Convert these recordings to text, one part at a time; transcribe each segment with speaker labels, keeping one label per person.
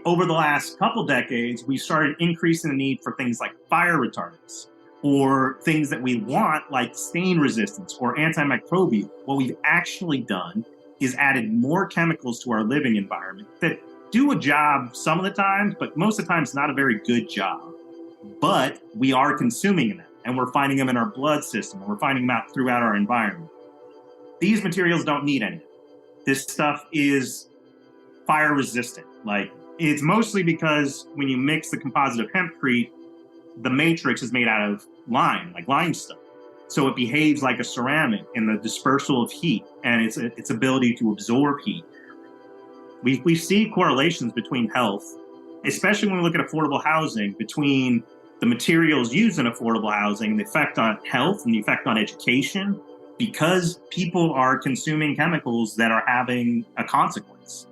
Speaker 1: over the last couple decades, we started increasing the need for things like fire retardants or things that we want like stain resistance or antimicrobial. What we've actually done is added more chemicals to our living environment that do a job some of the times, but most of the time it's not a very good job. But we are consuming them, and we're finding them in our blood system, and we're finding them out throughout our environment. These materials don't need any. This stuff is fire resistant. Like, it's mostly because when you mix the composite of hempcrete, the matrix is made out of lime, like limestone. So it behaves like a ceramic in the dispersal of heat and its ability to absorb heat. We see correlations between health, especially when we look at affordable housing, between the materials used in affordable housing, the effect on health and the effect on education, because people are consuming chemicals that are having a consequence.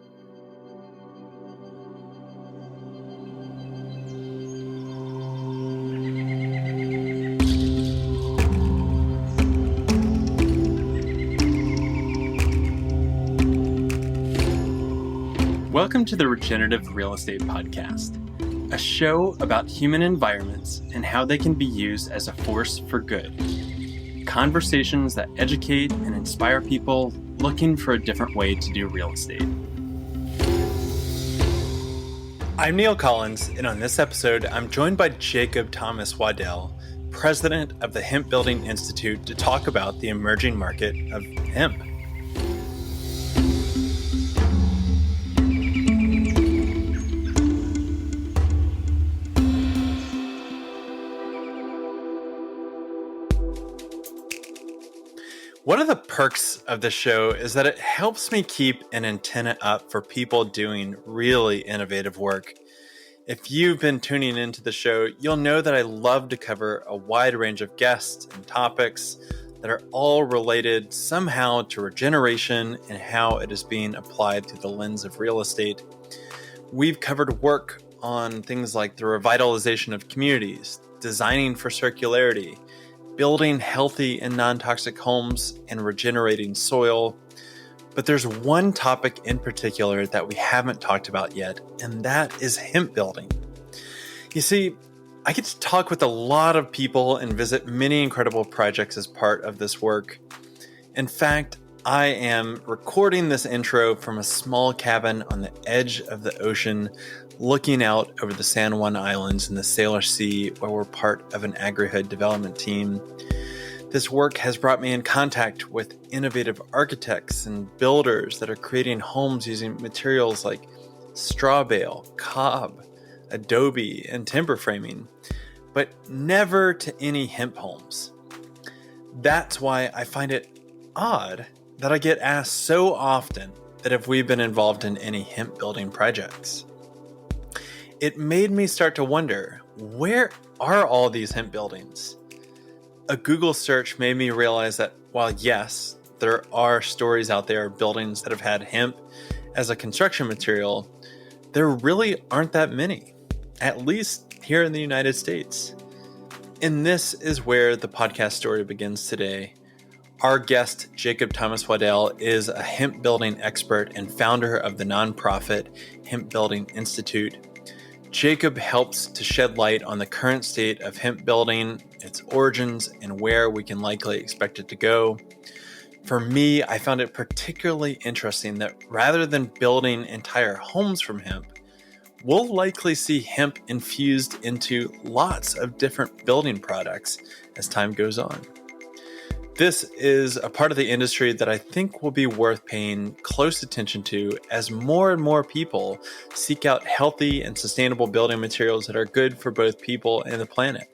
Speaker 2: Welcome to the Regenerative Real Estate Podcast, a show about human environments and how they can be used as a force for good. Conversations that educate and inspire people looking for a different way to do real estate. I'm Neil Collins, and on this episode, I'm joined by Jacob Thomas Waddell, president of the Hemp Building Institute, to talk about the emerging market of hemp. One of the perks of the show is that it helps me keep an antenna up for people doing really innovative work. If you've been tuning into the show, you'll know that I love to cover a wide range of guests and topics that are all related somehow to regeneration and how it is being applied through the lens of real estate. We've covered work on things like the revitalization of communities, designing for circularity, building healthy and non-toxic homes, and regenerating soil. But there's one topic in particular that we haven't talked about yet, and that is hemp building. You see, I get to talk with a lot of people and visit many incredible projects as part of this work. In fact, I am recording this intro from a small cabin on the edge of the ocean, looking out over the San Juan Islands in the Salish Sea, where we're part of an agri-hood development team. This work has brought me in contact with innovative architects and builders that are creating homes using materials like straw bale, cob, adobe, and timber framing, but never to any hemp homes. That's why I find it odd that I get asked so often that if we've been involved in any hemp building projects. It made me start to wonder, where are all these hemp buildings? A Google search made me realize that while yes, there are stories out there of buildings that have had hemp as a construction material, there really aren't that many, at least here in the United States. And this is where the podcast story begins today. Our guest, Jacob Thomas Waddell, is a hemp building expert and founder of the nonprofit Hemp Building Institute. Jacob helps to shed light on the current state of hemp building, its origins, and where we can likely expect it to go. For me, I found it particularly interesting that rather than building entire homes from hemp, we'll likely see hemp infused into lots of different building products as time goes on. This is a part of the industry that I think will be worth paying close attention to as more and more people seek out healthy and sustainable building materials that are good for both people and the planet.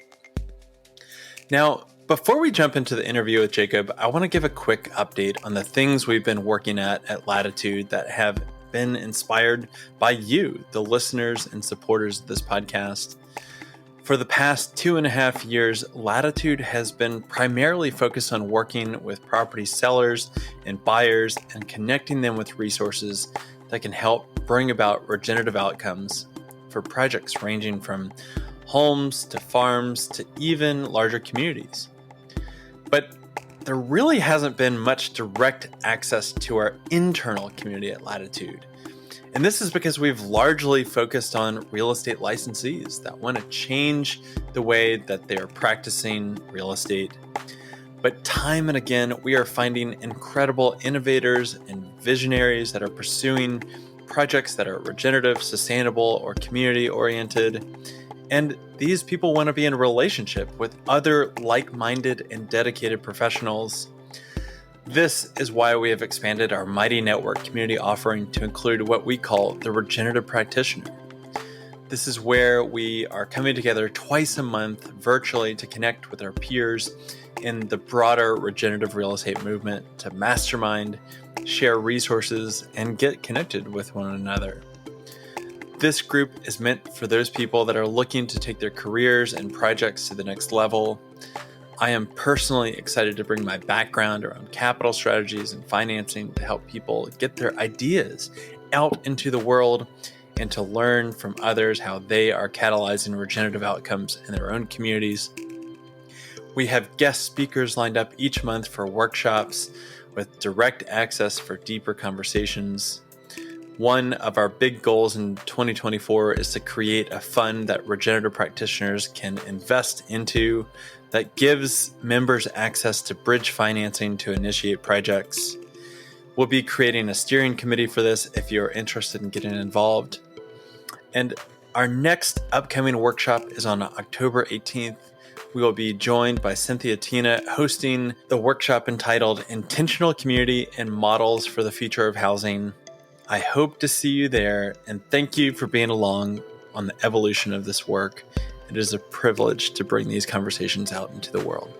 Speaker 2: Now, before we jump into the interview with Jacob, I want to give a quick update on the things we've been working at Latitude that have been inspired by you, the listeners and supporters of this podcast. For the past 2.5 years, Latitude has been primarily focused on working with property sellers and buyers and connecting them with resources that can help bring about regenerative outcomes for projects ranging from homes to farms to even larger communities. But there really hasn't been much direct access to our internal community at Latitude. And this is because we've largely focused on real estate licensees that want to change the way that they're practicing real estate. But time and again, we are finding incredible innovators and visionaries that are pursuing projects that are regenerative, sustainable, or community-oriented. And these people want to be in a relationship with other like-minded and dedicated professionals. This is why we have expanded our Mighty Network community offering to include what we call the Regenerative Practitioner. This is where we are coming together twice a month virtually to connect with our peers in the broader regenerative real estate movement to mastermind, share resources, and get connected with one another. This group is meant for those people that are looking to take their careers and projects to the next level. I am personally excited to bring my background around capital strategies and financing to help people get their ideas out into the world and to learn from others how they are catalyzing regenerative outcomes in their own communities. We have guest speakers lined up each month for workshops with direct access for deeper conversations. One of our big goals in 2024 is to create a fund that regenerative practitioners can invest into that gives members access to bridge financing to initiate projects. We'll be creating a steering committee for this if you're interested in getting involved. And our next upcoming workshop is on October 18th. We will be joined by Cynthia Tina hosting the workshop entitled Intentional Community and Models for the Future of Housing. I hope to see you there, and thank you for being along on the evolution of this work. It is a privilege to bring these conversations out into the world.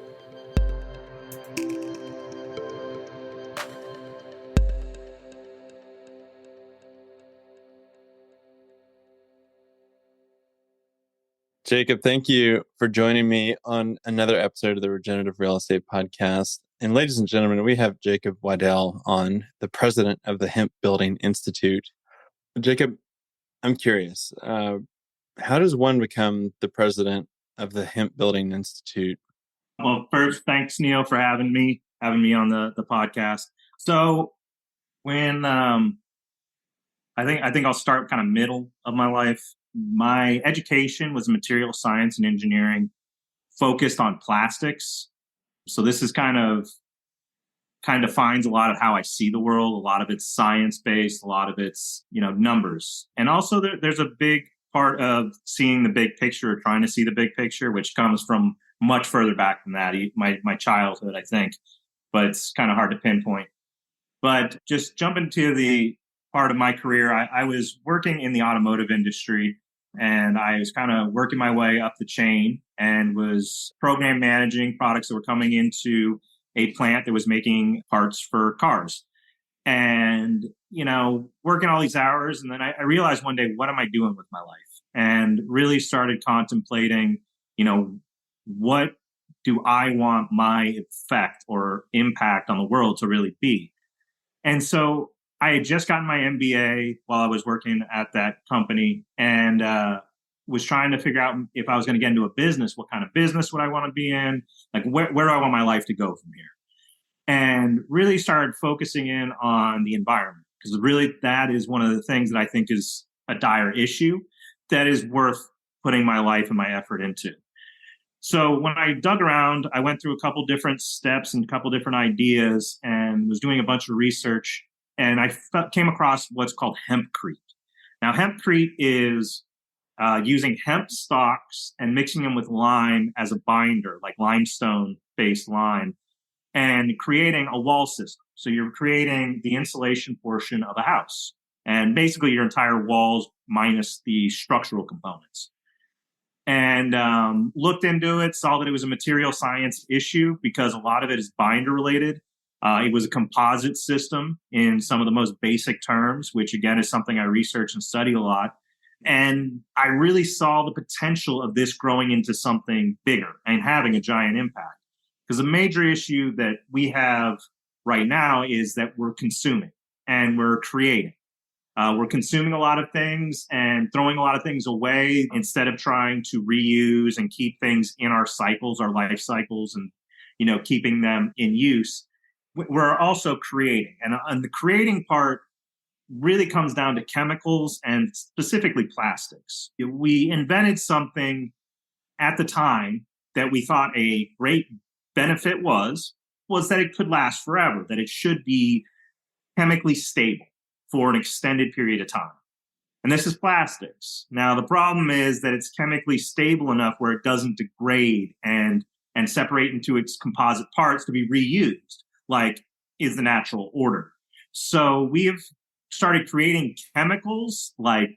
Speaker 2: Jacob, thank you for joining me on another episode of the Regenerative Real Estate Podcast. And ladies and gentlemen, we have Jacob Waddell on, the president of the Hemp Building Institute. Jacob, I'm curious, how does one become the president of the Hemp Building Institute?
Speaker 1: Well, first, thanks, Neil, for having me on the podcast. So when I think I'll start kind of middle of my life. My education was material science and engineering, focused on plastics. So this is kind of defines a lot of how I see the world. A lot of it's science based, a lot of it's numbers, and also there's a big part of seeing the big picture, or trying to see the big picture, which comes from much further back than that, my childhood, I think, but it's kind of hard to pinpoint. But just jumping to the part of my career, I was working in the automotive industry, and I was kind of working my way up the chain and was program managing products that were coming into a plant that was making parts for cars. And, working all these hours. And then I realized one day, what am I doing with my life? And really started contemplating, what do I want my effect or impact on the world to really be? And so I had just gotten my MBA while I was working at that company, and was trying to figure out if I was going to get into a business, what kind of business would I want to be in? Like, where do I want my life to go from here? And really started focusing in on the environment, because really that is one of the things that I think is a dire issue that is worth putting my life and my effort into. So when I dug around, I went through a couple different steps and a couple different ideas, and was doing a bunch of research, and I came across what's called hempcrete. Now, hempcrete is using hemp stalks and mixing them with lime as a binder, like limestone-based lime, and creating a wall system. So you're creating the insulation portion of a house, and basically your entire walls minus the structural components. And looked into it, saw that it was a material science issue because a lot of it is binder related. It was a composite system in some of the most basic terms, which again is something I research and study a lot. And I really saw the potential of this growing into something bigger and having a giant impact. Because the major issue that we have right now is that we're consuming and we're creating. We're consuming a lot of things and throwing a lot of things away instead of trying to reuse and keep things in our cycles, our life cycles, and keeping them in use. We're also creating, and on the creating part, really comes down to chemicals and specifically plastics. We invented something at the time that we thought a great benefit was that it could last forever, that it should be chemically stable for an extended period of time. And this is plastics. Now, the problem is that it's chemically stable enough where it doesn't degrade and separate into its composite parts to be reused, like is the natural order. So we have started creating chemicals like,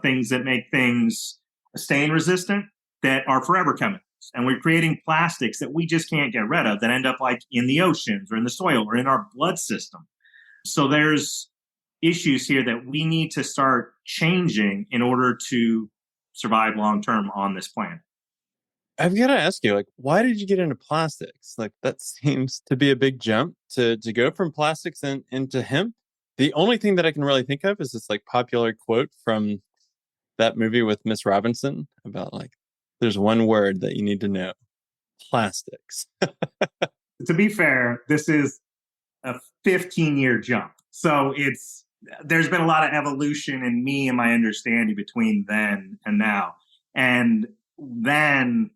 Speaker 1: things that make things stain resistant that are forever chemicals. And we're creating plastics that we just can't get rid of that end up like in the oceans or in the soil or in our blood system. So there's issues here that we need to start changing in order to survive long term on this planet.
Speaker 2: I've got to ask you, like, why did you get into plastics? Like, that seems to be a big jump to go from plastics into hemp. The only thing that I can really think of is this like popular quote from that movie with Miss Robinson about like, there's one word that you need to know: plastics.
Speaker 1: To be fair, this is a 15-year jump. So there's been a lot of evolution in me and my understanding between then and now. And then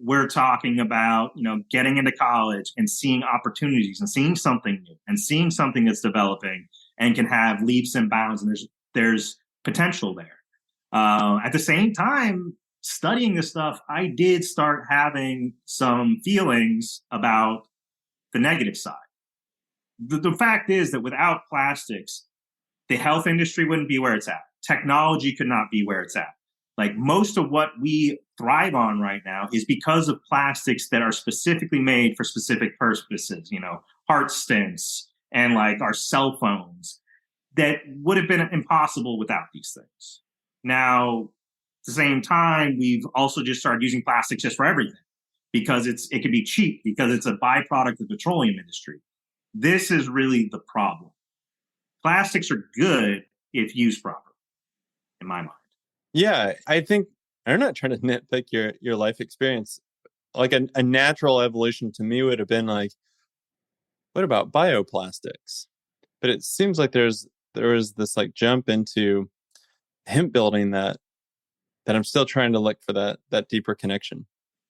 Speaker 1: we're talking about, getting into college and seeing opportunities and seeing something new and seeing something that's developing and can have leaps and bounds. And there's potential there. At the same time, studying this stuff, I did start having some feelings about the negative side. The fact is that without plastics, the health industry wouldn't be where it's at. Technology could not be where it's at. Like most of what we thrive on right now is because of plastics that are specifically made for specific purposes, heart stents and like our cell phones that would have been impossible without these things. Now, at the same time, we've also just started using plastics just for everything because it can be cheap because it's a byproduct of the petroleum industry. This is really the problem. Plastics are good if used properly, in my mind.
Speaker 2: Yeah, I think I'm not trying to nitpick your life experience. Like a natural evolution to me would have been like, what about bioplastics? But it seems like there was this like jump into hemp building that I'm still trying to look for that deeper connection.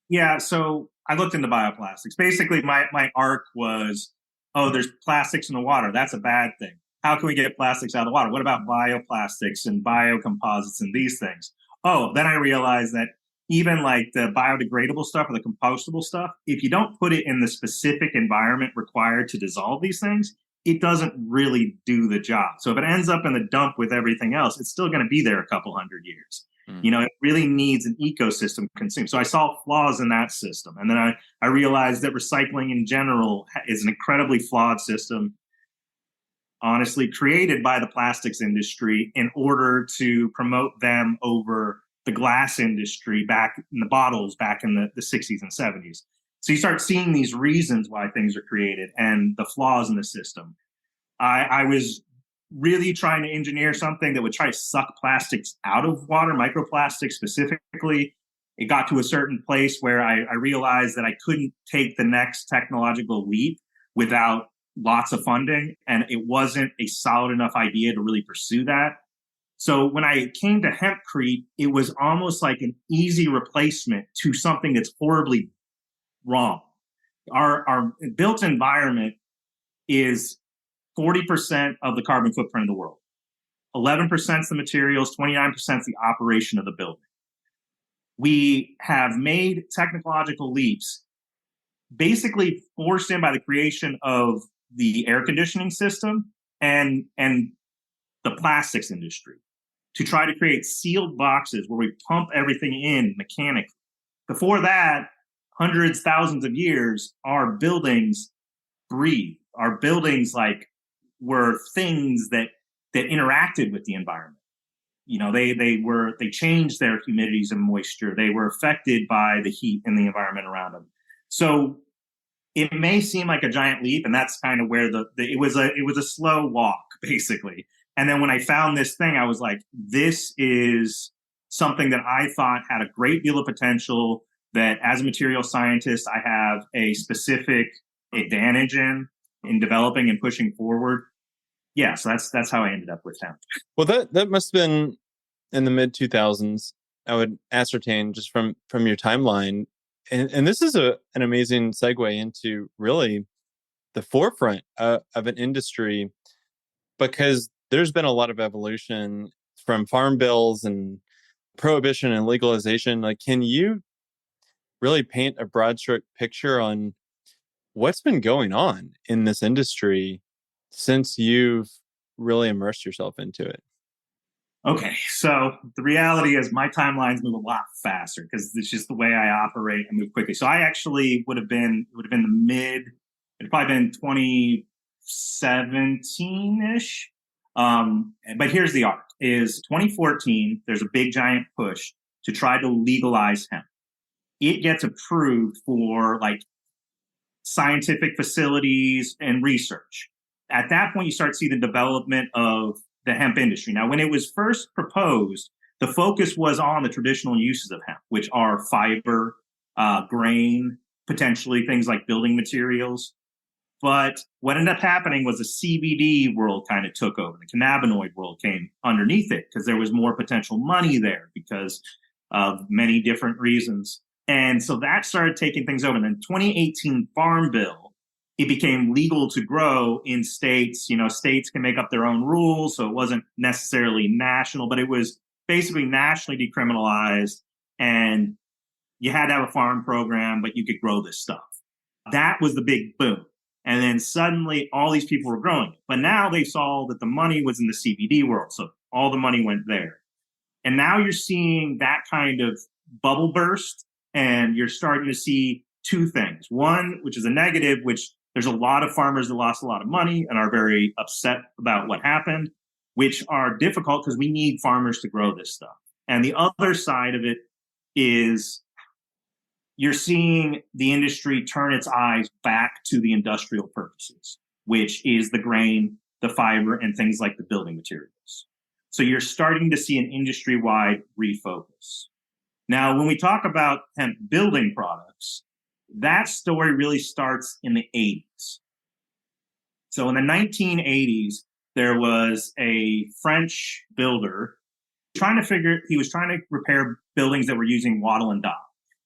Speaker 1: Yeah, so I looked into bioplastics. Basically, my arc was, there's plastics in the water. That's a bad thing. How can we get plastics out of the water? What about bioplastics and biocomposites and these things? Then I realized that even like the biodegradable stuff or the compostable stuff, if you don't put it in the specific environment required to dissolve these things, it doesn't really do the job. So if it ends up in the dump with everything else, it's still going to be there a couple hundred years. It really needs an ecosystem consumed. So I saw flaws in that system. And then I realized that recycling in general is an incredibly flawed system, honestly, created by the plastics industry in order to promote them over the glass industry back in the bottles back in the 60s and 70s. So you start seeing these reasons why things are created and the flaws in the system. I was really trying to engineer something that would try to suck plastics out of water, microplastics specifically. It got to a certain place where I realized that I couldn't take the next technological leap without lots of funding, and it wasn't a solid enough idea to really pursue that. So when I came to hempcrete, it was almost like an easy replacement to something that's horribly wrong. Our built environment is 40% of the carbon footprint of the world. 11% is the materials, 29% is the operation of the building. We have made technological leaps basically forced in by the creation of the air conditioning system and the plastics industry to try to create sealed boxes where we pump everything in mechanically. Before that, hundreds, thousands of years, our buildings breathe. Our buildings were things that interacted with the environment. They changed their humidities and moisture. They were affected by the heat in the environment around them. So it may seem like a giant leap, and that's kind of where it was a slow walk, basically. And then when I found this thing, I was like, this is something that I thought had a great deal of potential, that as a material scientist, I have a specific advantage in developing and pushing forward. Yeah, so that's how I ended up with hemp.
Speaker 2: Well, that must have been in the mid 2000s. I would ascertain just from your timeline, and this is an amazing segue into really the forefront of an industry, because there's been a lot of evolution from farm bills and prohibition and legalization. Like, can you really paint a broad stroke picture on what's been going on in this industry since you've really immersed yourself into it?
Speaker 1: Okay, so the reality is my timelines move a lot faster because it's just the way I operate and move quickly. So I actually would have been the mid, it'd probably been 2017 ish. But here's the arc: is 2014. There's a big giant push to try to legalize hemp. It gets approved for like scientific facilities and research. At that point, you start to see the development of the hemp industry. Now, when it was first proposed, the focus was on the traditional uses of hemp, which are fiber, grain, potentially things like building materials. But what ended up happening was the CBD world kind of took over. The cannabinoid world came underneath it because there was more potential money there because of many different reasons. And so that started taking things over. And then 2018 Farm Bill, it became legal to grow in states. You know, states can make up their own rules. So it wasn't necessarily national, but it was basically nationally decriminalized. And you had to have a farm program, but you could grow this stuff. That was the big boom. And then suddenly all these people were growing it. But now they saw that the money was in the CBD world. So all the money went there. And now you're seeing that kind of bubble burst. And you're starting to see two things. One, which is a negative, which there's a lot of farmers that lost a lot of money and are very upset about what happened, which are difficult because we need farmers to grow this stuff. And the other side of it is you're seeing the industry turn its eyes back to the industrial purposes, which is the grain, the fiber, and things like the building materials. So you're starting to see an industry-wide refocus. Now, when we talk about hemp building products, that story really starts in the 80s. So in the 1980s, there was a French builder he was trying to repair buildings that were using Waddell and Daub.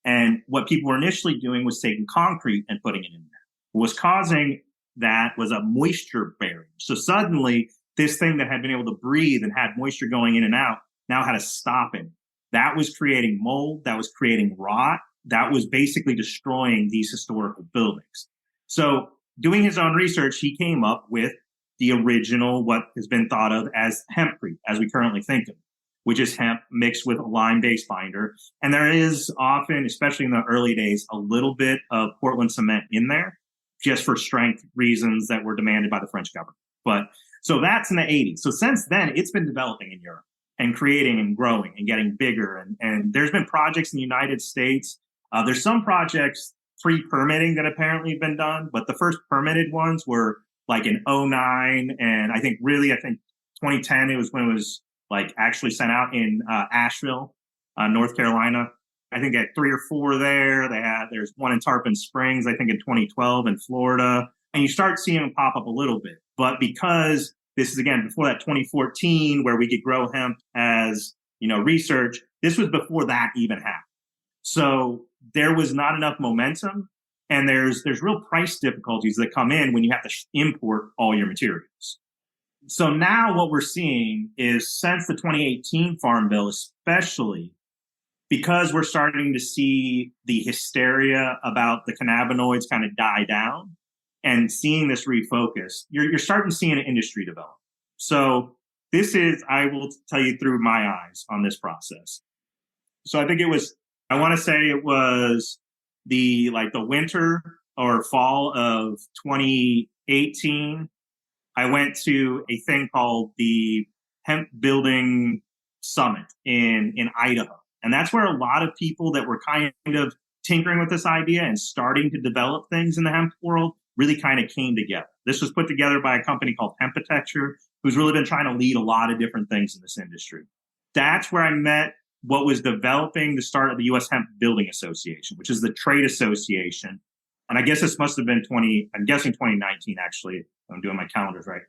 Speaker 1: And what people were initially doing was taking concrete and putting it in there. What was causing that was a moisture barrier. So suddenly, this thing that had been able to breathe and had moisture going in and out now had to stop it. That was creating mold, that was creating rot, that was basically destroying these historical buildings. So doing his own research, he came up with the original, what has been thought of as hempcrete, as we currently think of it, which is hemp mixed with a lime-based binder. And there is often, especially in the early days, a little bit of Portland cement in there, just for strength reasons that were demanded by the French government. But so that's in the 80s. So since then, it's been developing in Europe and creating and growing and getting bigger. And there's been projects in the United States. There's some projects pre-permitting that apparently have been done, but the first permitted ones were like in 2009. And I think 2010, it was when it was like actually sent out in Asheville, North Carolina. I think they had 3 or 4 there. There's one in Tarpon Springs, I think in 2012 in Florida. And you start seeing them pop up a little bit. But because this is, again, before that 2014, where we could grow hemp as, research, this was before that even happened. So there was not enough momentum. And there's real price difficulties that come in when you have to import all your materials. So now what we're seeing is since the 2018 Farm Bill, especially because we're starting to see the hysteria about the cannabinoids kind of die down and seeing this refocus, you're starting to see an industry develop. So this is, I will tell you through my eyes on this process. So I think I want to say it was the winter or fall of 2018. I went to a thing called the Hemp Building Summit in Idaho. And that's where a lot of people that were kind of tinkering with this idea and starting to develop things in the hemp world really kind of came together. This was put together by a company called Hempitecture, who's really been trying to lead a lot of different things in this industry. That's where I met what was developing the start of the U.S. Hemp Building Association, which is the trade association. And I guess this must have been 2019, actually. I'm doing my calendars right.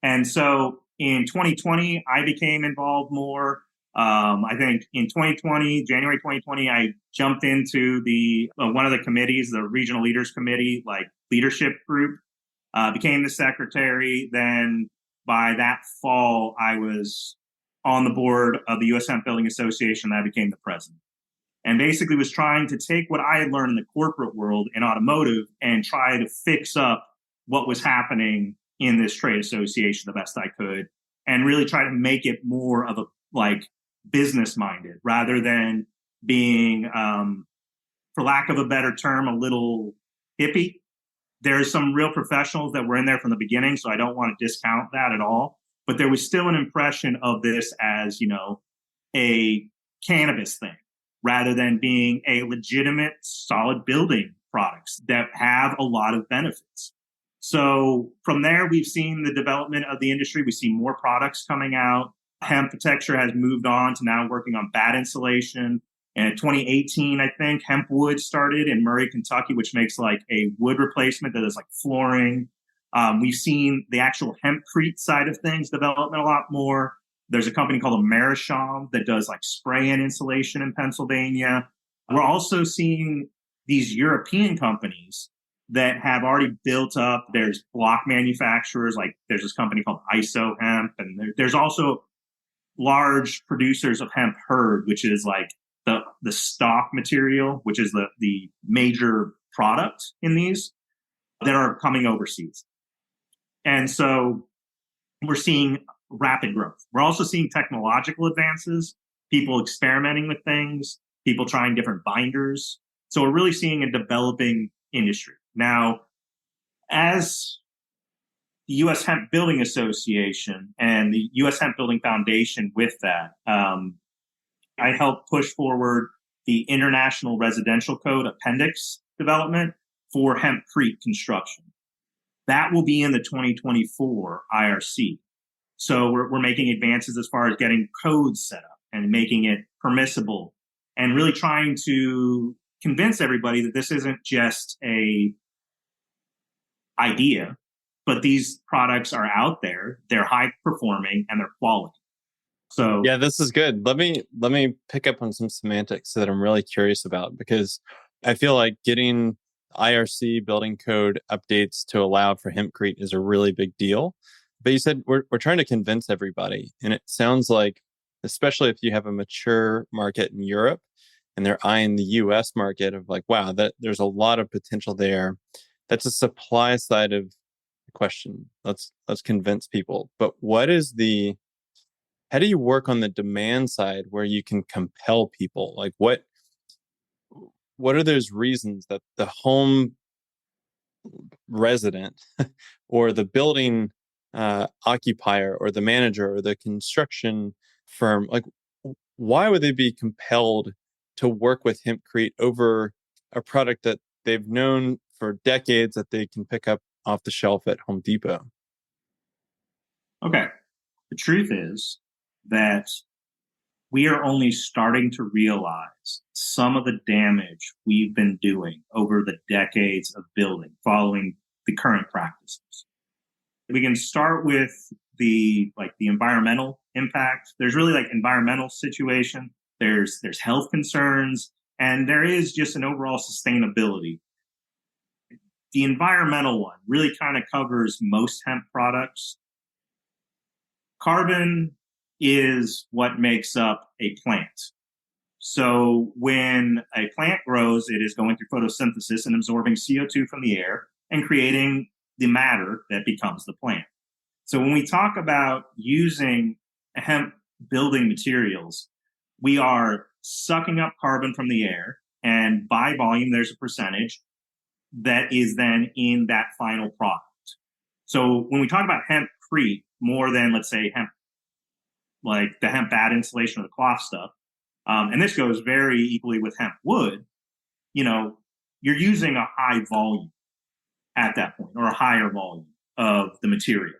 Speaker 1: And so in 2020, I became involved more. I think in 2020, January 2020, I jumped into the one of the committees, the Regional Leaders Committee, like leadership group, became the secretary. Then by that fall, I was on the board of the U.S. Hemp Building Association. I became the president and basically was trying to take what I had learned in the corporate world in automotive and try to fix up what was happening in this trade association the best I could, and really try to make it more of a like business minded rather than being, for lack of a better term, a little hippie. There's some real professionals that were in there from the beginning, so I don't want to discount that at all. But there was still an impression of this as, a cannabis thing rather than being a legitimate, solid building products that have a lot of benefits. So from there, we've seen the development of the industry. We see more products coming out. Hemp Texture has moved on to now working on bat insulation. And in 2018, I think, Hemp Wood started in Murray, Kentucky, which makes like a wood replacement that is like flooring. We've seen the actual hempcrete side of things development a lot more. There's a company called Amerisham that does like spray-in insulation in Pennsylvania. We're also seeing these European companies that have already built up. There's block manufacturers, like there's this company called ISO Hemp, and there's also large producers of hemp hurd, which is like the stock material, which is the major product in these that are coming overseas. And so we're seeing rapid growth. We're also seeing technological advances, people experimenting with things, people trying different binders. So we're really seeing a developing industry. Now, as the U.S. Hemp Building Association and the U.S. Hemp Building Foundation with that, I helped push forward the International Residential Code Appendix development for hempcrete construction. That will be in the 2024 IRC. So we're making advances as far as getting codes set up and making it permissible and really trying to convince everybody that this isn't just a idea, but these products are out there, they're high performing, and they're quality. So
Speaker 2: yeah, this is good. Let me pick up on some semantics that I'm really curious about, because I feel like getting IRC building code updates to allow for hempcrete is a really big deal. But you said we're trying to convince everybody, and it sounds like, especially if you have a mature market in Europe and they're eyeing the US market of like, wow, that there's a lot of potential there. That's a supply side of the question. Let's convince people. But how do you work on the demand side where you can compel people? Like what are those reasons that the home resident or the building occupier or the manager or the construction firm, like why would they be compelled to work with hempcrete over a product that they've known for decades that they can pick up off the shelf at Home Depot?
Speaker 1: Okay. The truth is that we are only starting to realize some of the damage we've been doing over the decades of building following the current practices. We can start with the environmental impact. There's really like environmental situation. There's health concerns, and there is just an overall sustainability. The environmental one really kind of covers most hemp products. Carbon is what makes up a plant. So when a plant grows, it is going through photosynthesis and absorbing CO2 from the air and creating the matter that becomes the plant. So when we talk about using hemp building materials, we are sucking up carbon from the air, and by volume, there's a percentage that is then in that final product. So when we talk about hempcrete, more than, let's say, hemp, like the hemp bat insulation or the cloth stuff, and this goes very equally with hemp wood, you're using a high volume at that point, or a higher volume of the material.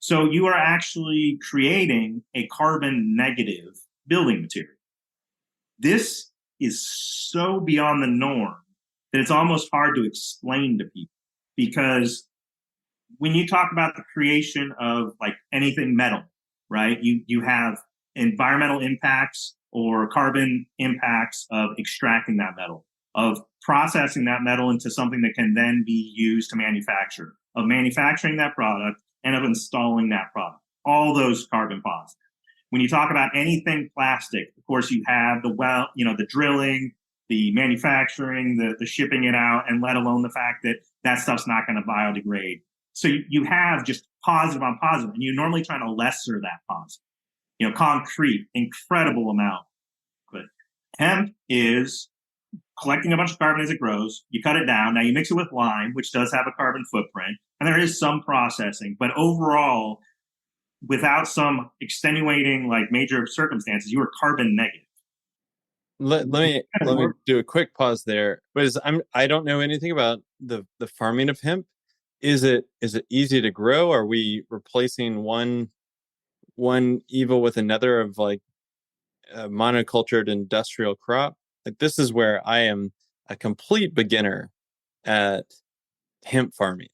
Speaker 1: So you are actually creating a carbon negative building material. This is so beyond the norm that it's almost hard to explain to people, because when you talk about the creation of like anything metal, right? You have environmental impacts or carbon impacts of extracting that metal, of processing that metal into something that can then be used to manufacture, of manufacturing that product, and of installing that product. All those carbon positives. When you talk about anything plastic, of course, you have the drilling, the manufacturing, the shipping it out, and let alone the fact that that stuff's not going to biodegrade. So you have just positive on positive, and you're normally trying to lesser that positive. Concrete, incredible amount. But hemp is collecting a bunch of carbon as it grows. You cut it down. Now you mix it with lime, which does have a carbon footprint, and there is some processing. But overall, without some extenuating like major circumstances, you are carbon negative.
Speaker 2: Let me do a quick pause there. Because I don't know anything about the farming of hemp. Is it easy to grow? Are we replacing one evil with another of like a monocultured industrial crop? Like this is where I am a complete beginner at hemp farming.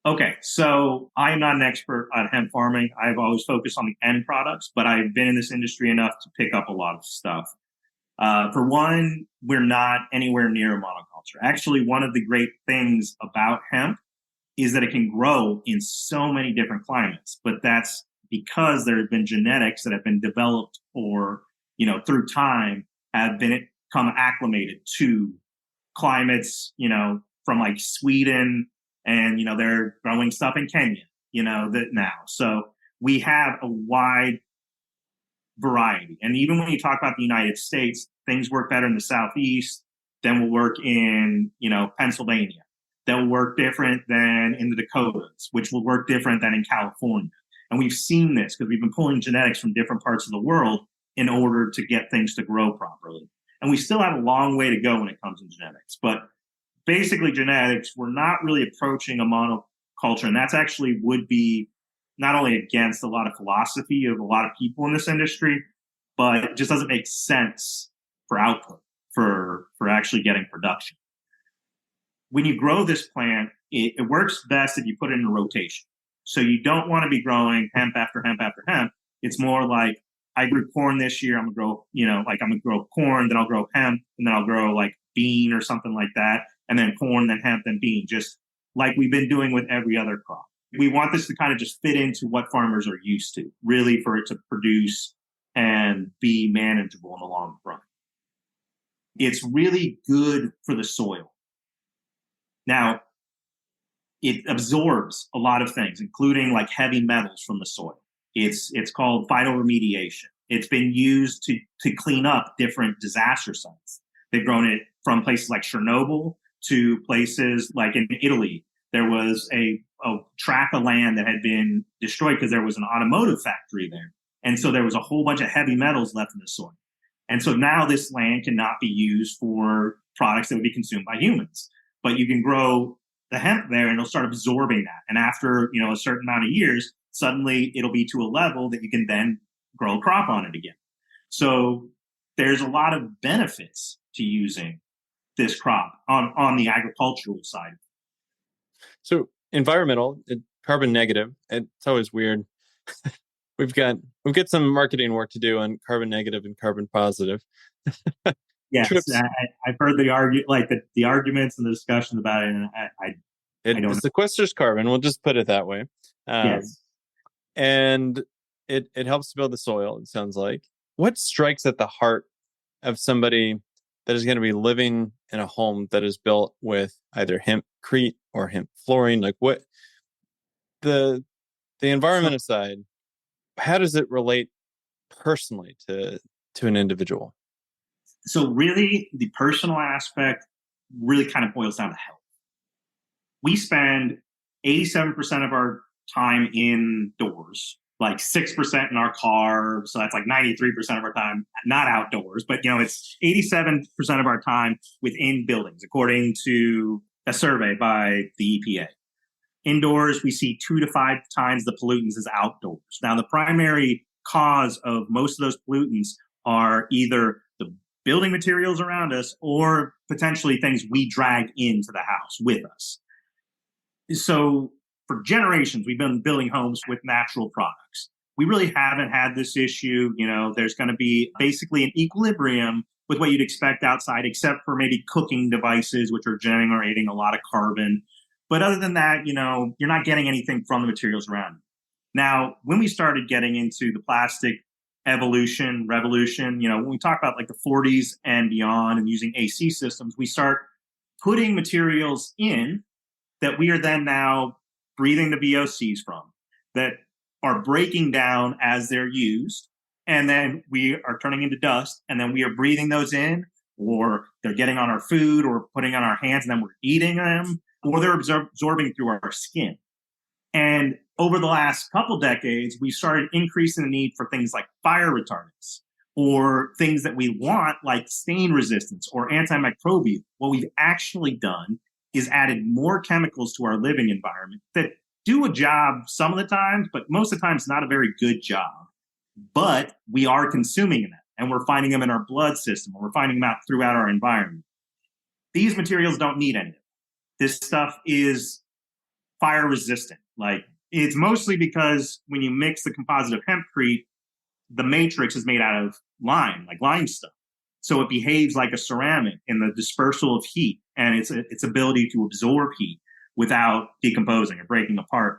Speaker 1: Okay, so I am not an expert on hemp farming. I've always focused on the end products, but I've been in this industry enough to pick up a lot of stuff. For one, we're not anywhere near a monoculture. Actually, one of the great things about hemp is that it can grow in so many different climates, but that's because there have been genetics that have been developed or, through time have become acclimated to climates, from like Sweden, and, they're growing stuff in Kenya, that now. So we have a wide variety. And even when you talk about the United States, things work better in the Southeast than will work in, Pennsylvania. They'll work different than in the Dakotas, which will work different than in California. And we've seen this because we've been pulling genetics from different parts of the world in order to get things to grow properly. And we still have a long way to go when it comes to genetics. But basically genetics, we're not really approaching a monoculture. And that's actually would be not only against a lot of philosophy of a lot of people in this industry, but it just doesn't make sense for output, for actually getting production. When you grow this plant, it works best if you put it in a rotation. So you don't want to be growing hemp after hemp after hemp. It's more like I grew corn this year. I'm gonna grow, I'm gonna grow corn, then I'll grow hemp, and then I'll grow like bean or something like that, and then corn, then hemp, then bean, just like we've been doing with every other crop. We want this to kind of just fit into what farmers are used to, really, for it to produce and be manageable in the long run. It's really good for the soil. Now, it absorbs a lot of things, including like heavy metals from the soil. It's called phytoremediation. It's been used to clean up different disaster sites. They've grown it from places like Chernobyl to places like in Italy. There was a tract of land that had been destroyed because there was an automotive factory there. And so there was a whole bunch of heavy metals left in the soil. And so now this land cannot be used for products that would be consumed by humans. But you can grow the hemp there and it'll start absorbing that. And after, a certain amount of years, suddenly it'll be to a level that you can then grow a crop on it again. So there's a lot of benefits to using this crop on the agricultural side.
Speaker 2: So environmental, carbon negative, it's always weird. We've got some marketing work to do on carbon negative and carbon positive.
Speaker 1: Yes, I've heard the arguments and the discussions about it, and I don't know.
Speaker 2: It sequesters carbon. We'll just put it that way.
Speaker 1: Yes,
Speaker 2: and it helps to build the soil. It sounds like. What strikes at the heart of somebody that is going to be living in a home that is built with either hempcrete or hemp flooring? Like what the environment aside, how does it relate personally to an individual?
Speaker 1: So really, the personal aspect really kind of boils down to health. We spend 87% of our time indoors, like 6% in our car. So that's like 93% of our time not outdoors. But, it's 87% of our time within buildings, according to a survey by the EPA. Indoors, we see 2 to 5 times the pollutants as outdoors. Now, the primary cause of most of those pollutants are either the building materials around us or potentially things we drag into the house with us. So for generations, we've been building homes with natural products. We really haven't had this issue. There's going to be basically an equilibrium with what you'd expect outside, except for maybe cooking devices, which are generating a lot of carbon. But other than that, you're not getting anything from the materials around you. Now, when we started getting into the plastic revolution, when we talk about like the 40s and beyond and using AC systems, we start putting materials in that we are then now breathing the VOCs from, that are breaking down as they're used. And then we are turning into dust, and then we are breathing those in, or they're getting on our food or putting on our hands, and then we're eating them, or they're absorbing through our skin. And over the last couple decades, we started increasing the need for things like fire retardants or things that we want like stain resistance or antimicrobial. What we've actually done is added more chemicals to our living environment that do a job some of the times, but most of the times not a very good job. But we are consuming them, and we're finding them in our blood system, or we're finding them out throughout our environment. These materials don't need any of it. This stuff is fire resistant. Like, it's mostly because when you mix the composite of hempcrete, the matrix is made out of lime, like limestone. So it behaves like a ceramic in the dispersal of heat and its ability to absorb heat without decomposing or breaking apart.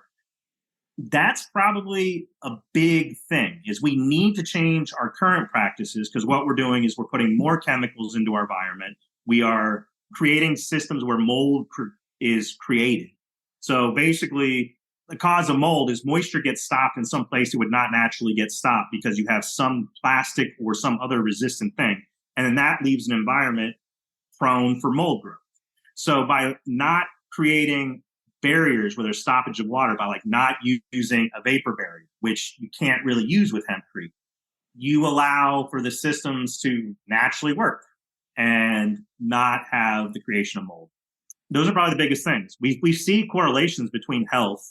Speaker 1: That's probably a big thing, is we need to change our current practices, because what we're doing is we're putting more chemicals into our environment. We are creating systems where mold is created. So basically, the cause of mold is moisture gets stopped in some place it would not naturally get stopped because you have some plastic or some other resistant thing. And then that leaves an environment prone for mold growth. So by not creating barriers where there's stoppage of water, by like not using a vapor barrier, which you can't really use with hempcrete, you allow for the systems to naturally work and not have the creation of mold. Those are probably the biggest things. We see correlations between health,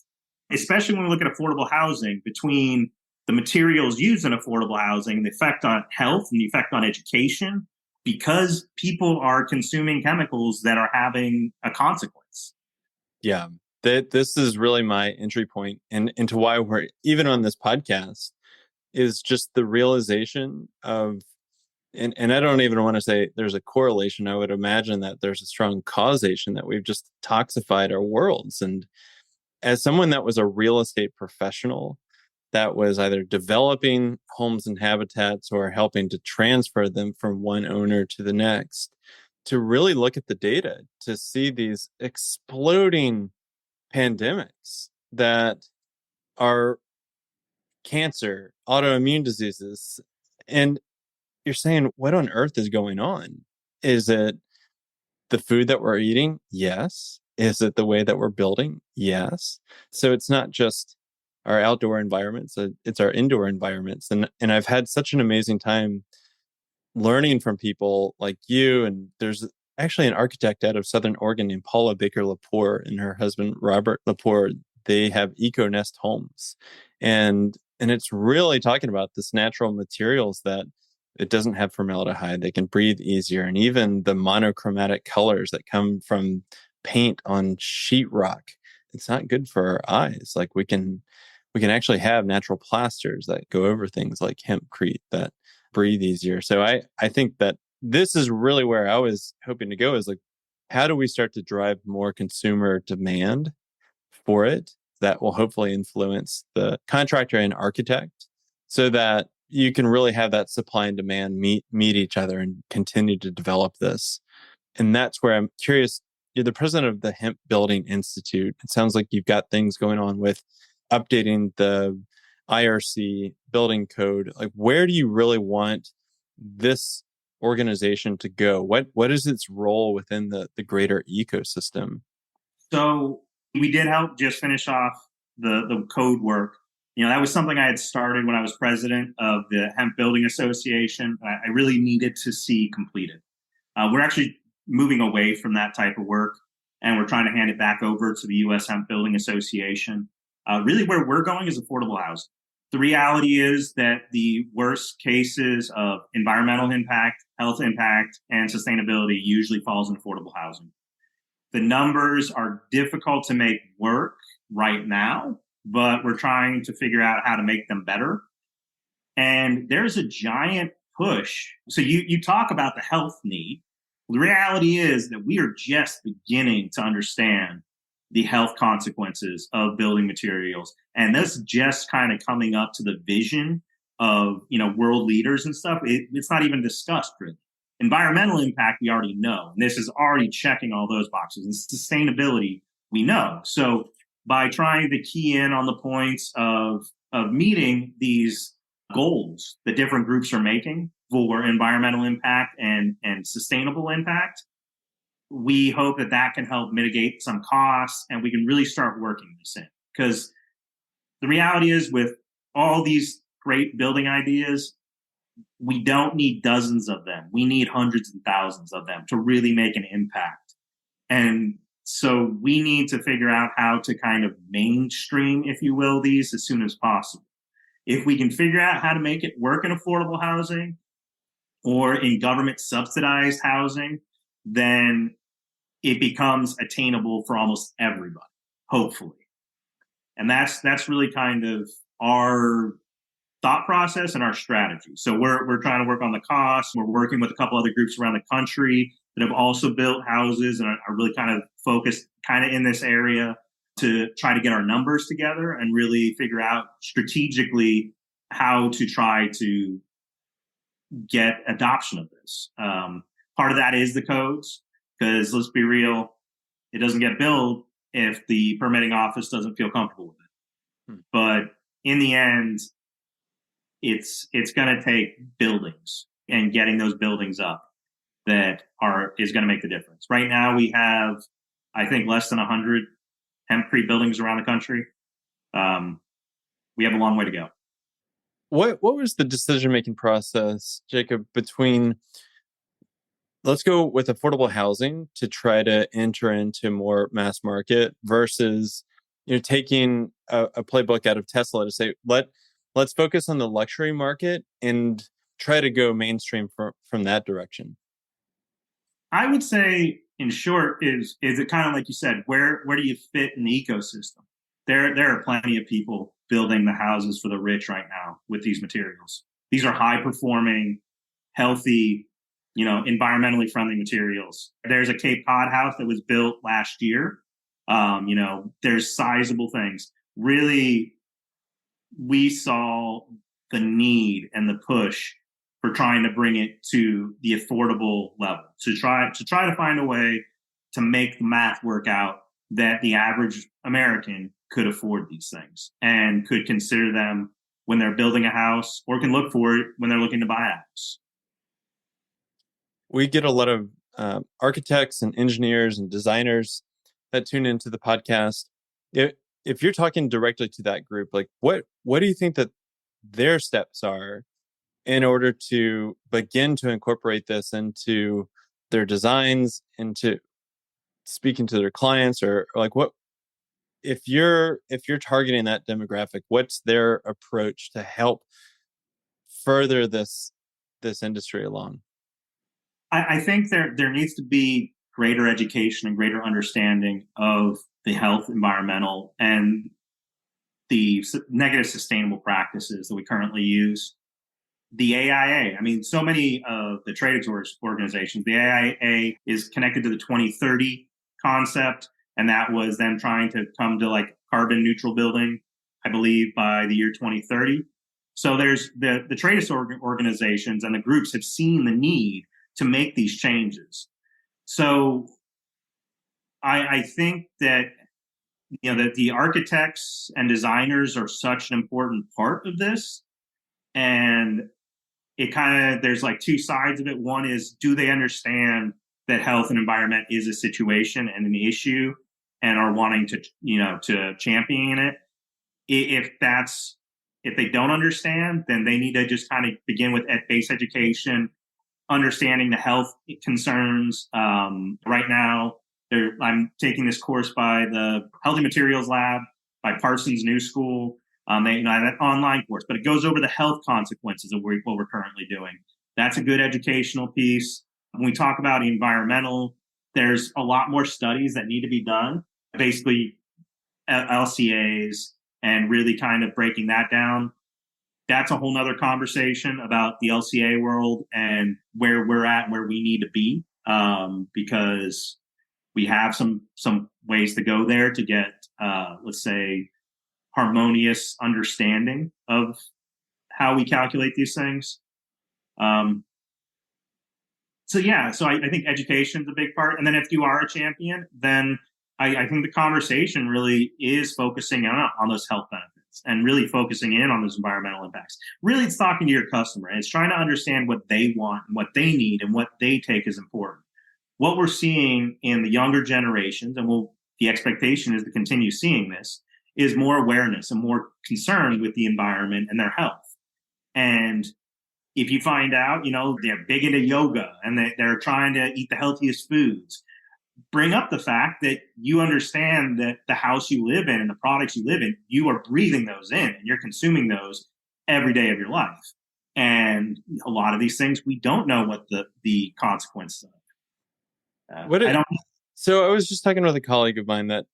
Speaker 1: especially when we look at affordable housing, between the materials used in affordable housing, the effect on health and the effect on education, because people are consuming chemicals that are having a consequence.
Speaker 2: Yeah, this is really my entry point into why we're even on this podcast, is just the realization of, and I don't even want to say there's a correlation. I would imagine that there's a strong causation, that we've just toxified our worlds. And as someone that was a real estate professional that was either developing homes and habitats or helping to transfer them from one owner to the next, to really look at the data to see these exploding pandemics that are cancer, autoimmune diseases. And you're saying, what on earth is going on? Is it the food that we're eating? Yes. Is it the way that we're building? Yes. So it's not just our outdoor environments, it's our indoor environments. And I've had such an amazing time learning from people like you. And there's actually an architect out of Southern Oregon named Paula Baker Lepore and her husband, Robert Lepore. They have Eco Nest homes. And it's really talking about this natural materials that it doesn't have formaldehyde. They can breathe easier. And even the monochromatic colors that come from paint on sheetrock, it's not good for our eyes. Like we can actually have natural plasters that go over things like hempcrete that breathe easier. So I think that this is really where I was hoping to go, is like, how do we start to drive more consumer demand for it that will hopefully influence the contractor and architect, so that you can really have that supply and demand meet each other and continue to develop this. And that's where I'm curious. You're the president of the Hemp Building Institute. It sounds like you've got things going on with updating the IRC building code. Like, where do you really want this organization to go? What is its role within the greater ecosystem?
Speaker 1: So we did help just finish off the code work. That was something I had started when I was president of the Hemp Building Association. I really needed to see completed. We're actually moving away from that type of work, and we're trying to hand it back over to the U.S. Hemp Building Association. Really, where we're going is affordable housing. The reality is that the worst cases of environmental impact, health impact, and sustainability usually falls in affordable housing. The numbers are difficult to make work right now, but we're trying to figure out how to make them better. And there's a giant push. So you talk about the health need. The reality is that we are just beginning to understand the health consequences of building materials. And that's just kind of coming up to the vision of, world leaders and stuff. It's not even discussed really. Environmental impact, we already know. And this is already checking all those boxes. And sustainability, we know. So by trying to key in on the points of meeting these goals that different groups are making for environmental impact and sustainable impact, we hope that that can help mitigate some costs and we can really start working this in. Because the reality is, with all these great building ideas, we don't need dozens of them. We need hundreds and thousands of them to really make an impact. And so we need to figure out how to kind of mainstream, if you will, these as soon as possible. If we can figure out how to make it work in affordable housing or in government subsidized housing, then it becomes attainable for almost everybody, hopefully. And that's really kind of our thought process and our strategy. So we're trying to work on the costs. We're working with a couple other groups around the country that have also built houses and are really kind of focused kind of in this area to try to get our numbers together and really figure out strategically how to try to get adoption of this. Part of that is the codes, because let's be real, it doesn't get built if the permitting office doesn't feel comfortable with it. But in the end, it's going to take buildings and getting those buildings up that is going to make the difference. Right now, we have, I think, less than 100 hempcrete buildings around the country. We have a long way to go.
Speaker 2: What was the decision-making process, Jacob, between let's go with affordable housing to try to enter into more mass market versus taking a playbook out of Tesla to say let's focus on the luxury market and try to go mainstream from that direction?
Speaker 1: I would say, in short, is it kind of like you said, where do you fit in the ecosystem? There are plenty of people building the houses for the rich right now with these materials. These are high performing, healthy, environmentally friendly materials. There's a Cape Cod house that was built last year. There's sizable things. Really, we saw the need and the push for trying to bring it to the affordable level, to try to find a way to make the math work out that the average American could afford these things and could consider them when they're building a house, or can look for it when they're looking to buy a house.
Speaker 2: We get a lot of architects and engineers and designers that tune into the podcast. If you're talking directly to that group, like what do you think that their steps are in order to begin to incorporate this into their designs, into speaking to their clients, or like what if you're targeting that demographic, what's their approach to help further this industry along?
Speaker 1: I think there needs to be greater education and greater understanding of the health, environmental, and the negative sustainable practices that we currently use. The AIA, I mean, so many of the trade organizations, the AIA is connected to the 2030 concept, and that was them trying to come to like carbon neutral building, I believe, by the year 2030. So there's the trade organizations and the groups have seen the need to make these changes. So I think that that the architects and designers are such an important part of this, and it kind of, there's like two sides of it. One is, do they understand that health and environment is a situation and an issue, and are wanting to to champion it? If they don't understand, then they need to just kind of begin with base education, understanding the health concerns. Right now, I'm taking this course by the Healthy Materials Lab by Parsons New School. They an online course, but it goes over the health consequences of what we're currently doing. That's a good educational piece. When we talk about environmental, there's a lot more studies that need to be done. Basically, LCAs and really kind of breaking that down. That's a whole nother conversation about the LCA world and where we're at and where we need to be, because we have some ways to go there to get, let's say, harmonious understanding of how we calculate these things. So I think education is a big part. And then if you are a champion, then I think the conversation really is focusing on those health benefits and really focusing in on those environmental impacts. Really, it's talking to your customer and it's trying to understand what they want and what they need and what they take as important. What we're seeing in the younger generations, and the expectation is to continue seeing this, is more awareness and more concern with the environment and their health. And if you find out, they're big into yoga and they're trying to eat the healthiest foods, bring up the fact that you understand that the house you live in and the products you live in, you are breathing those in and you're consuming those every day of your life. And a lot of these things, we don't know what the consequences of.
Speaker 2: So I was just talking with a colleague of mine that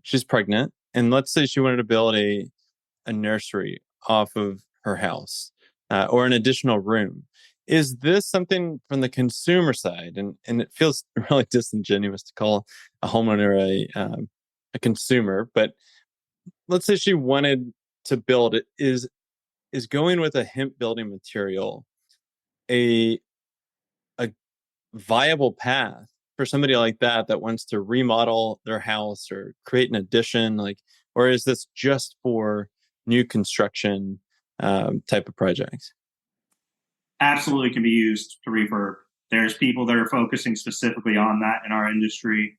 Speaker 2: she's pregnant, and let's say she wanted to build a nursery off of her house or an additional room. Is this something from the consumer side? And it feels really disingenuous to call a homeowner a consumer, but let's say she wanted to build it. Is going with a hemp building material a viable path for somebody like that wants to remodel their house or create an addition, or is this just for new construction type of projects?
Speaker 1: Absolutely can be used to refurb. There's people that are focusing specifically on that in our industry,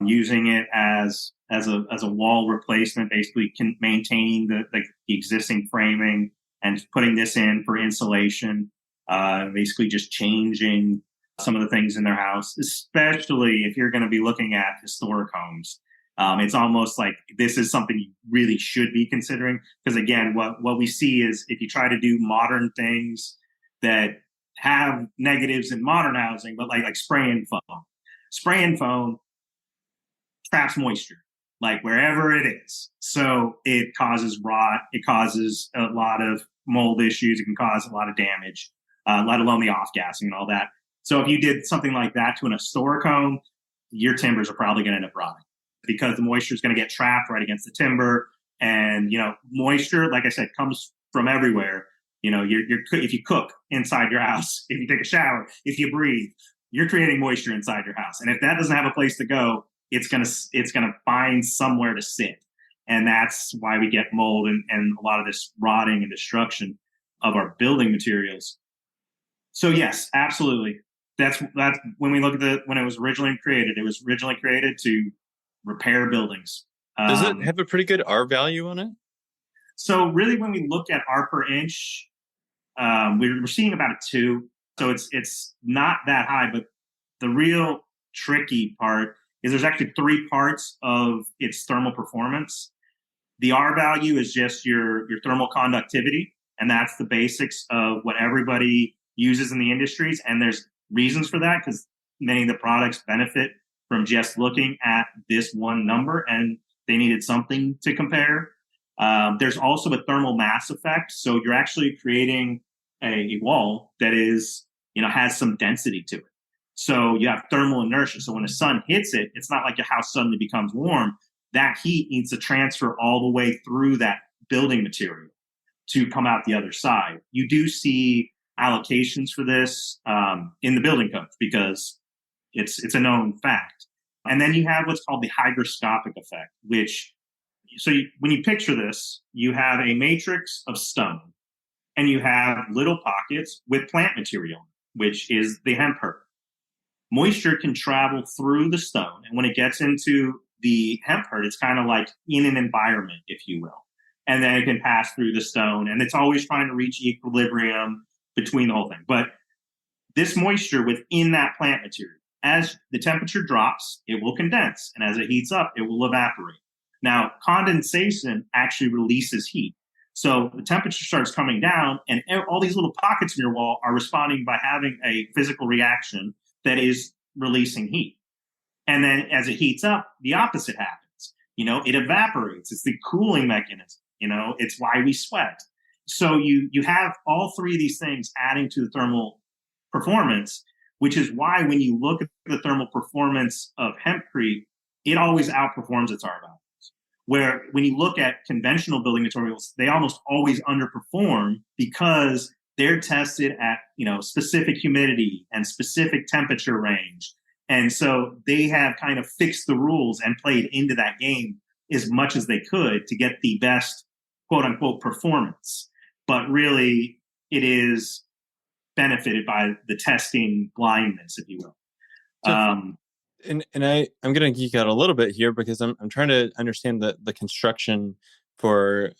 Speaker 1: using it as a wall replacement, basically maintaining the existing framing and putting this in for insulation, basically just changing some of the things in their house, especially if you're going to be looking at historic homes. It's almost like this is something you really should be considering, because again, what we see is if you try to do modern things that have negatives in modern housing, but like spray and foam traps moisture, like wherever it is. So it causes rot. It causes a lot of mold issues. It can cause a lot of damage, let alone the off-gassing and all that. So if you did something like that to an historic home, your timbers are probably going to end up rotting because the moisture is going to get trapped right against the timber. And, moisture, like I said, comes from everywhere. If you cook inside your house, if you take a shower, if you breathe, you're creating moisture inside your house. And if that doesn't have a place to go, it's gonna find somewhere to sit. And that's why we get mold and a lot of this rotting and destruction of our building materials. So yes, absolutely. That's when we look at when it was originally created. It was originally created to repair buildings.
Speaker 2: Does it have a pretty good R value on it?
Speaker 1: So really, when we look at R per inch, we're seeing about a 2. So it's not that high, but the real tricky part is there's actually 3 parts of its thermal performance. The R value is just your thermal conductivity, and that's the basics of what everybody uses in the industries. And there's reasons for that because many of the products benefit from just looking at this one number, and they needed something to compare. There's also a thermal mass effect. So you're actually creating a wall that has some density to it. So you have thermal inertia. So when the sun hits it, it's not like your house suddenly becomes warm. That heat needs to transfer all the way through that building material to come out the other side. You do see allocations for this in the building code because it's a known fact. And then you have what's called the hygroscopic effect, when you picture this, you have a matrix of stone and you have little pockets with plant material, which is the hemp herd. Moisture can travel through the stone. And when it gets into the hemp herd, it's kind of like in an environment, if you will. And then it can pass through the stone. And it's always trying to reach equilibrium between the whole thing. But this moisture within that plant material, as the temperature drops, it will condense. And as it heats up, it will evaporate. Now, condensation actually releases heat. So the temperature starts coming down, and all these little pockets in your wall are responding by having a physical reaction that is releasing heat. And then as it heats up, the opposite happens. it evaporates. It's the cooling mechanism. It's why we sweat. So you have all three of these things adding to the thermal performance, which is why when you look at the thermal performance of hempcrete, it always outperforms its R values. Where when you look at conventional building materials, they almost always underperform because they're tested at specific humidity and specific temperature range. And so they have kind of fixed the rules and played into that game as much as they could to get the best quote unquote performance. But really, it is benefited by the testing blindness, if you will.
Speaker 2: So, I'm going to geek out a little bit here because I'm trying to understand the construction for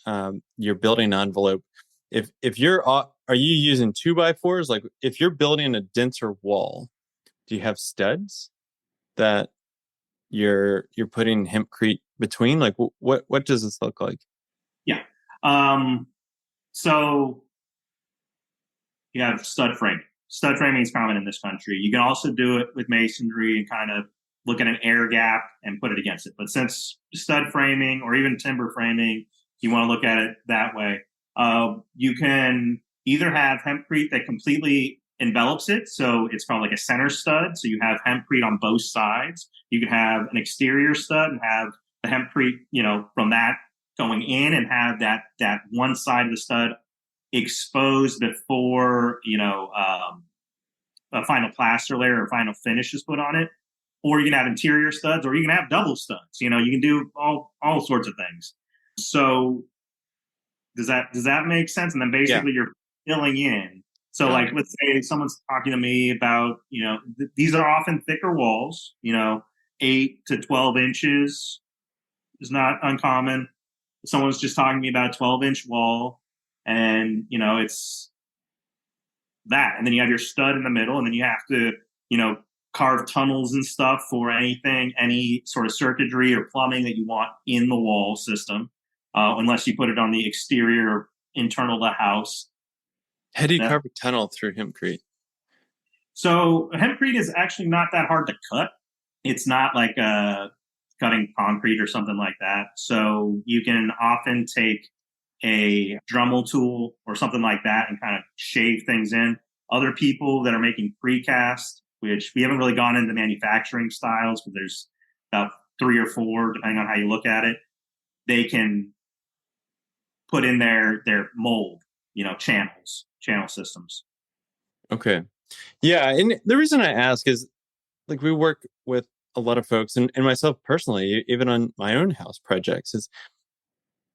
Speaker 2: your building envelope. If you're are you using 2x4s? Like if you're building a denser wall, do you have studs that you're putting hempcrete between? Like what does this look like?
Speaker 1: Yeah. So you have stud framing. Stud framing is common in this country. You can also do it with masonry and kind of look at an air gap and put it against it. But since stud framing or even timber framing, you want to look at it that way. You can either have hempcrete that completely envelops it. So it's called like a center stud. So you have hempcrete on both sides. You can have an exterior stud and have the hempcrete, from that going in and have that one side of the stud exposed before, a final plaster layer or final finish is put on it. Or you can have interior studs, or you can have double studs. You can do all sorts of things. So does that make sense? And then basically you're filling in. So like, let's say someone's talking to me about, these are often thicker walls, 8 to 12 inches is not uncommon. Someone's just talking to me about a 12-inch wall, and, it's that. And then you have your stud in the middle, and then you have to, carve tunnels and stuff for any sort of circuitry or plumbing that you want in the wall system, unless you put it on the exterior or internal of the house.
Speaker 2: How do you carve a tunnel through hempcrete?
Speaker 1: So hempcrete is actually not that hard to cut. It's not like cutting concrete or something like that. So you can often take a Dremel tool or something like that and kind of shave things in. Other people that are making precast, which we haven't really gone into manufacturing styles, but there's about 3 or 4, depending on how you look at it, they can put in their mold, channel systems.
Speaker 2: Okay. Yeah. And the reason I ask is like we work with a lot of folks and myself personally, even on my own house projects, is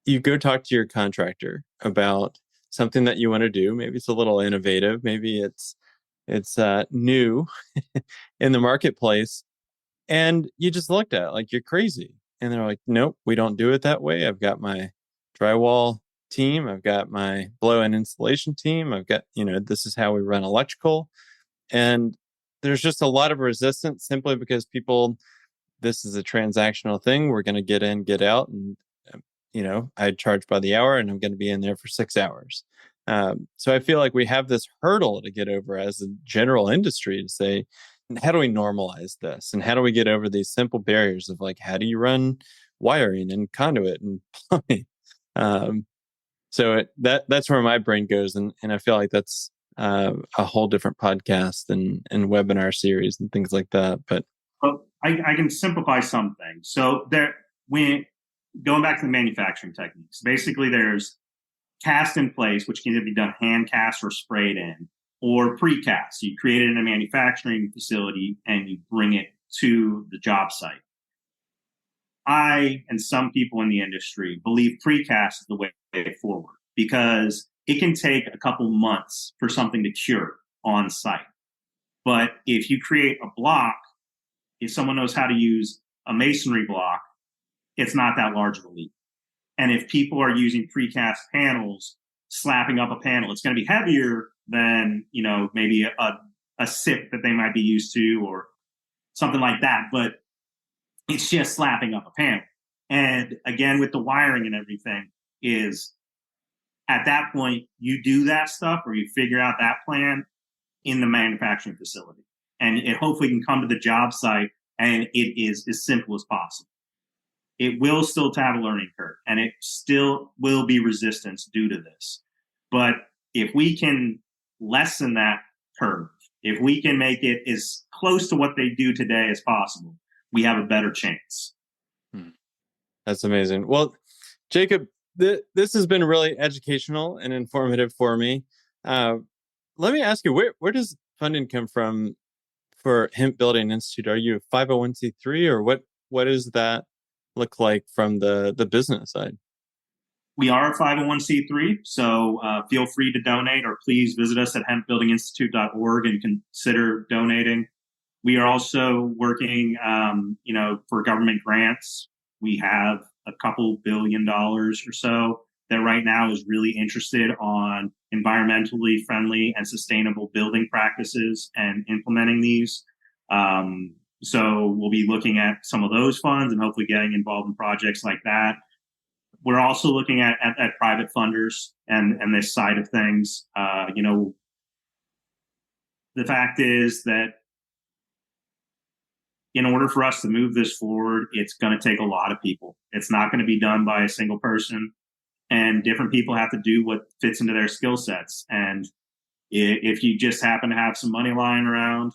Speaker 2: you go talk to your contractor about something that you want to do. Maybe it's a little innovative. Maybe it's new in the marketplace. And you just looked at it like you're crazy. And they're like, nope, we don't do it that way. I've got my drywall team. I've got my blow-in installation team. I've got, this is how we run electrical. And there's just a lot of resistance simply because this is a transactional thing. We're going to get in, get out. And, I charge by the hour and I'm going to be in there for 6 hours. So I feel like we have this hurdle to get over as a general industry to say, how do we normalize this? And how do we get over these simple barriers of like, how do you run wiring and conduit and plumbing? So that's where my brain goes. And I feel like that's a whole different podcast and webinar series and things like that. But
Speaker 1: I can simplify something. So going back to the manufacturing techniques, basically there's cast in place, which can either be done hand cast or sprayed in, or precast. So you create it in a manufacturing facility and you bring it to the job site. I and some people in the industry believe precast is the way forward because it can take a couple months for something to cure on site. But if you create a block, if someone knows how to use a masonry block, it's not that large of a leak. And if people are using precast panels, slapping up a panel, it's going to be heavier than, maybe a SIP that they might be used to or something like that. But it's just slapping up a panel. And again, with the wiring and everything is at that point, you do that stuff or you figure out that plan in the manufacturing facility. And it hopefully can come to the job site and it is as simple as possible. it will still have a learning curve, and it still will be resistance due to this. But if we can lessen that curve, if we can make it as close to what they do today as possible, we have a better chance.
Speaker 2: That's amazing. Well, Jacob, this has been really educational and informative for me. Let me ask you, where does funding come from for Hemp Building Institute? Are you a 501c3, or what does that look like from the business side?
Speaker 1: We are a 501c3, so feel free to donate, or please visit us at hempbuildinginstitute.org and consider donating. We are also working, for government grants. We have a couple $2 billion or so that right now is really interested on environmentally friendly and sustainable building practices and implementing these. So we'll be looking at some of those funds and hopefully getting involved in projects like that. We're also looking at private funders and this side of things. The fact is that in order for us to move this forward, it's going to take a lot of people. It's not going to be done by a single person, and different people have to do what fits into their skill sets. And if you just happen to have some money lying around,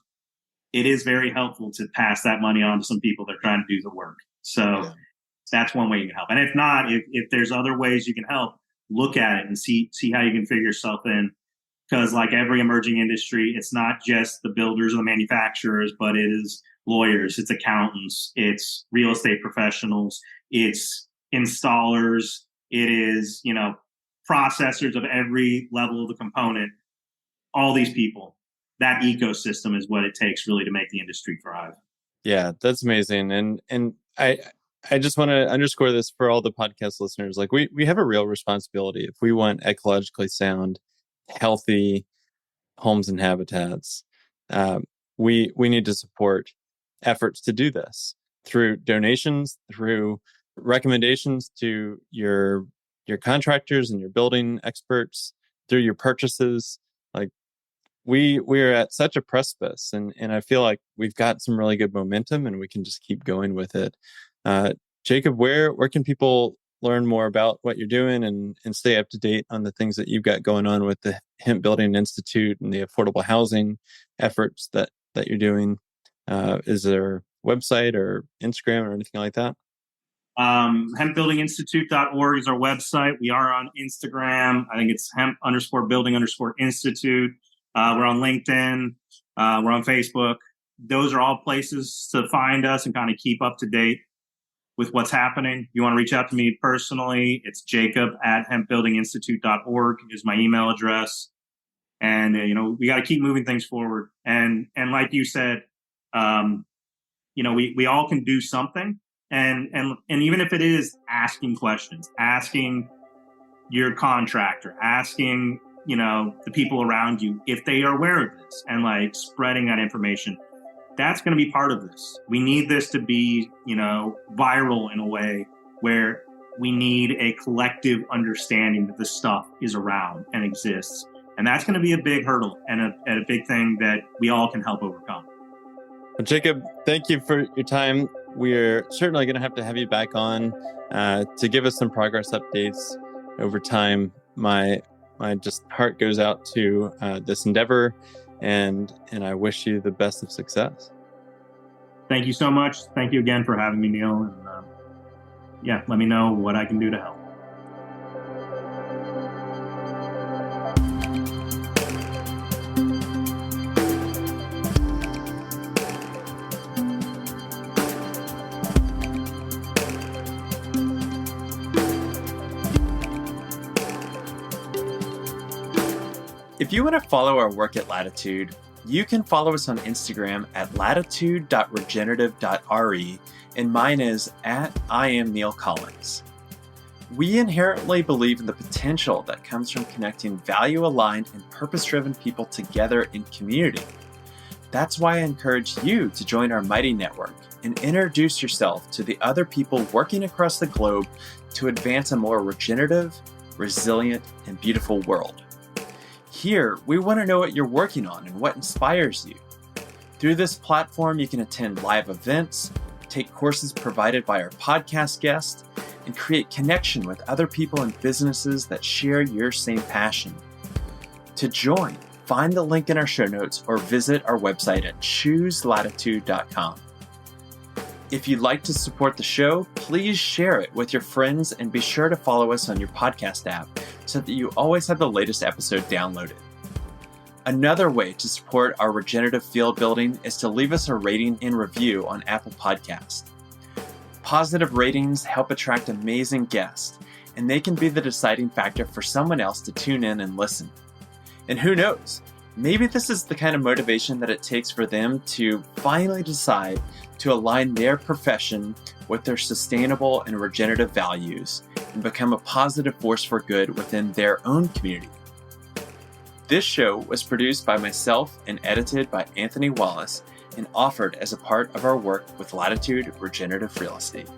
Speaker 1: it is very helpful to pass that money on to some people that are trying to do the work. So that's one way you can help. And if not, if there's other ways you can help, look at it and see how you can figure yourself in. Because like every emerging industry, it's not just the builders or the manufacturers, but it is lawyers, it's accountants, it's real estate professionals, it's installers, it is, processors of every level of the component. All these people, that ecosystem is what it takes really to make the industry thrive.
Speaker 2: Yeah, that's amazing. And I just want to underscore this for all the podcast listeners. Like we have a real responsibility if we want ecologically sound, healthy homes and habitats. We need to support efforts to do this through donations, through recommendations to your contractors and your building experts, through your purchases. Like we are at such a precipice, and I feel like we've got some really good momentum, and we can just keep going with it. Jacob, where can people learn more about what you're doing and stay up to date on the things that you've got going on with the Hemp Building Institute and the affordable housing efforts that you're doing? Is there a website or Instagram or anything like that?
Speaker 1: Hempbuildinginstitute.org is our website. We are on Instagram. I think it's hemp_building_institute. We're on LinkedIn. We're on Facebook. Those are all places to find us and kind of keep up to date with what's happening. If you want to reach out to me personally, it's jacob@hempbuildinginstitute.org is my email address. And, we got to keep moving things forward. And like you said, we all can do something. And even if it is asking questions, asking your contractor, asking, the people around you, if they are aware of this, and like spreading that information, that's going to be part of this. We need this to be, viral in a way where we need a collective understanding that this stuff is around and exists. And that's going to be a big hurdle and a big thing that we all can help overcome.
Speaker 2: Well, Jacob, thank you for your time. We're certainly going to have you back on to give us some progress updates over time. My just heart goes out to this endeavor, and I wish you the best of success.
Speaker 1: Thank you so much. Thank you again for having me, Neil. And let me know what I can do to help.
Speaker 3: If you want to follow our work at Latitude, you can follow us on Instagram at latitude.regenerative.re, and mine is @IamNeilCollins. We inherently believe in the potential that comes from connecting value-aligned and purpose-driven people together in community. That's why I encourage you to join our mighty network and introduce yourself to the other people working across the globe to advance a more regenerative, resilient, and beautiful world. Here, we want to know what you're working on and what inspires you. Through this platform, you can attend live events, take courses provided by our podcast guests, and create connection with other people and businesses that share your same passion. To join, find the link in our show notes or visit our website at chooselatitude.com. If you'd like to support the show, please share it with your friends and be sure to follow us on your podcast app so that you always have the latest episode downloaded. Another way to support our regenerative field building is to leave us a rating and review on Apple Podcasts. Positive ratings help attract amazing guests, and they can be the deciding factor for someone else to tune in and listen. And who knows, maybe this is the kind of motivation that it takes for them to finally decide to align their profession with their sustainable and regenerative values and become a positive force for good within their own community. This show was produced by myself and edited by Anthony Wallace and offered as a part of our work with Latitude Regenerative Real Estate.